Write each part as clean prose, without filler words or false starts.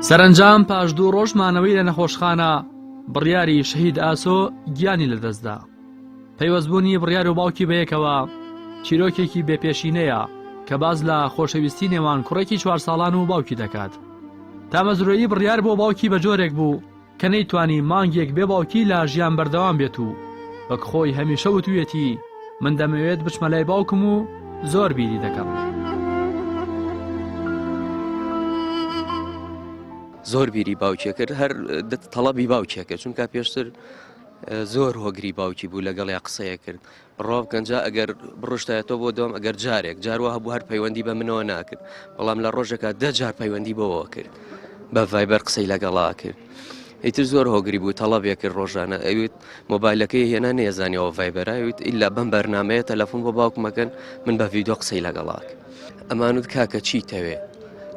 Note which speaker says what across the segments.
Speaker 1: سەرنجام پاش 2 ڕۆژمانەوەی لە نەخۆشخانە بڕیاری شەهید ئاسۆ گیانی لەدەستدا. پەیوەستبوونی بڕیار و باوکی بەیەکەوە چیرۆکێکی بێپێشینەیە کە باز لە خۆشەویستی نێوان کوڕێکی 4 ساڵان و باوکی دەکات. تامەزرۆیی بڕیار بۆ باوکی بە جۆرێک بوو کە نەیتوانی مانگێک بێ باوکی لە ژیان بەردەوام بێت و وەک خۆی هەمیشە وتوویەتی من دەمەوێت بچمە لای باوکم و زۆر بیری دەکەم.
Speaker 2: زۆر بیری باوکیە کرد، هەر تەڵەبی باوکیەکە، چونکە پێشتر زۆر هۆگری باوکی بوو لەگەڵیا قسەیە کرد. ڕۆب گەنجا ئەگەر بڕۆشتایەتەوە بۆ دۆم ئەگەر جارێک جاروە هەبوو هەر پەیوەندی بە منەوە ناکرد، بەڵام لە ڕۆژێکە 10 جار پەیوەندی بەوە کرد، بە ڤایبەر قسەی لەگەڵا کرد. ئیتر زۆر هۆگری بوو، تەڵەبێ کرد ڕۆژانە، ئەویت مۆبایلەکەی هێنا نێزانیەوە ڤایبەرە، ئەویت ئیلا بەم بەرنامەیە تەلەفۆن بۆ باوکمەکەن من بە ڤیدۆ قسەی لەگەڵا کرد. ئەمانوت کاکە چیتەوێ؟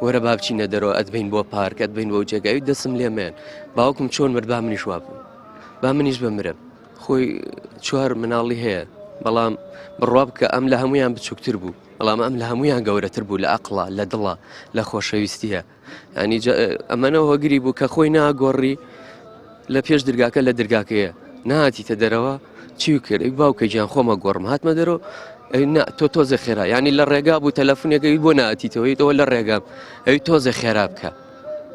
Speaker 2: وەرە با بچینە دەرەوە ئەدبین بۆ پارک، ئەدبین بۆ جێگاوی دەسم لێمێن، باوکم چۆن مرد با منیش وا بوو، با منیش بمرم. خۆی 4 مناڵی هەیە، بەڵام بڕوا بکە ئەم لە هەمویان بچووکتر بوو، بەڵام ئەم لە هەمویان گەورەتر بوو، لە ئەقڵا، لە دڵە، لە خۆشەویستیە. ینی ئەمەنەوە هۆگری بوو کە خۆی ناگۆڕی لە پێش دەرگاکە لە دەرگاکەیە نهاتیتە دەرەوە چی کرد؟ ئەی باوکە گیان خۆمە گۆڕم هاتمە دەرەوە، تۆ تۆزە خێرا، ینی لە ڕێگا بوو تەلەفۆنێکەوی بۆ ناتیتەوەی تەوە لە ڕێگام ئەوی تۆزە خێرا بکە،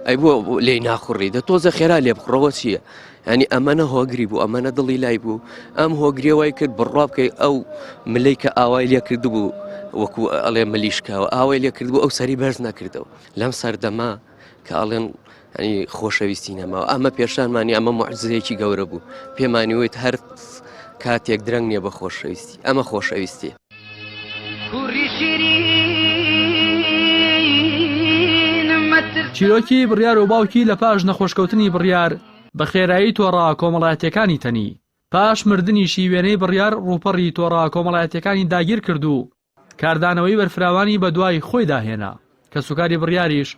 Speaker 2: ئەی بۆ لێی ناخوڕی دە تۆزە خێرا لێ بخڕەوە چییە؟ ینی ئەمەنە هۆگری بوو، ئەمەنە دڵی لای بوو، ئەم هۆگریەوەی کرد بڕوا بکەی ئەو ملەی کە ئاوای لێ کرد بوو وەکو ئەڵێ ملیشکاوە ئاوای لێ کرد بوو ئەو سەری بەرز نەکردەوە لەم سەردەما کە ئەڵێن ینی خۆشەویستی نەماوە. ئەمە پێشانمانی ئەمە موعجزەیەکی گەورە بوو، پێمانیوێت هەر کاتێک درەنگ نییە بە خۆشەویستی، ئەمە خۆشەویستی.
Speaker 1: چیرۆکی بڕیار و باوکی لە پاش نەخۆشکەوتنی بڕیار بە خێرایی تۆڕا کۆمەڵایەتیەکانی تەنی پاش مردنیشی وێنەی بڕیار ڕووپەڕی تۆڕا کۆمەڵایەتیەکانی داگیر کرد و کاردانەوەی بەرفراوانی بە دوای خۆی داهێنا کە سوکاری بڕیاریش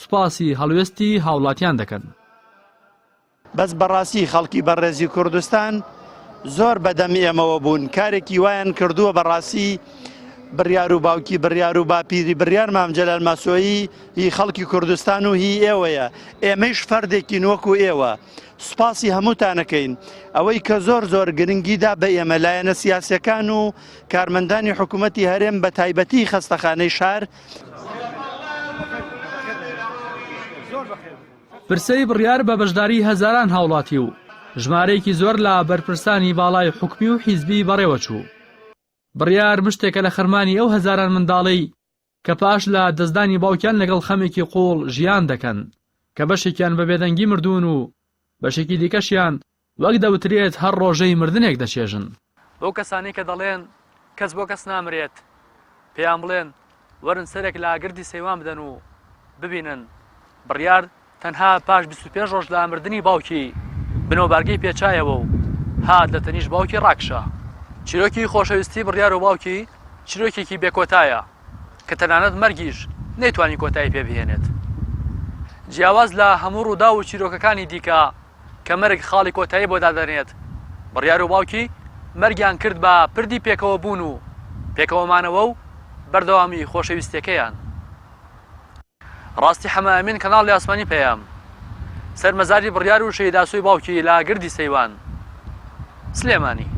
Speaker 1: سوپاسی هەڵوێستی هاوڵاتیان دەکەن.
Speaker 3: بەس بەڕاستی خەڵکی بەڕێزی کوردستان زۆر بەدەمی ئێمەوە بوون، کارێکی وایان کردووە بەڕاستی بڕیار و باوکی بڕیار و باپیری بڕیار مام جەلال ماسۆیی هی خەڵکی کوردستان و هی ئێوەیە، ئێمەش فەردێکی وەکو ئێوە سوپاسی هەمووتانەکەین ئەوەی کە زۆر زۆر گرنگیدا بە ئێمە لایەنە سیاسەکان و کارمەندانی حکوومەتی هەرێم بە تایبەتی خەستەخانەی شار.
Speaker 1: پرسەی بڕیار بە بەشداری هەزاران هاوڵاتی و ژمارەیەکی زۆر لە بەرپرسانی باڵای حکومی و حیزبی بەڕێوە چوو. بڕیار مشتێکە لە خەرمانی ئەو هەزاران منداڵی کە پاش لە دەستدانی باوکیان لەگەڵ خەمێکی قوڵ ژیان دەکەن کە بەشێکیان بە بێدەنگی مردوون و بەشێکی دیکەشیان وەک دەوترێت هەر ڕۆژەی مردنێک دەچێژن. بەو کەسانی کە دەڵێن کەس بۆ کەس نامرێت پێیان بڵێن وەرن سەرێک لە گردی سەیوان بدەن و ببینن بڕیار تەنها پاش 25 ڕۆژ لە مردنی باوکی بنەوەبارگەی پێچایەوە و هات لە تەنیش باوکی ڕاکشە. چیرۆکی خۆشەویستی بڕیار و باوکی چیرۆکێکی بێکۆتایە کە تەنانەت مەرگیش نەیتوانی کۆتایی پێبهێنێت. جیاواز لە هەموو ڕوودا و چیرۆکەکانی دیکە کە مەرگ خاڵی کۆتایی بۆ دادەنێت، بڕیار و باوکی مەرگیان کرد بە پردی پێکەوە بوون و پێکەوەمانەوە و بەردەوامی خۆشەویستەکەیان. ڕاستی حەمامین کەناڵی ئاسمانی پێیام سەرمەزاری بڕیار و شەهید ئاسۆی باوکی لە گردی سەیوان سلێمانی.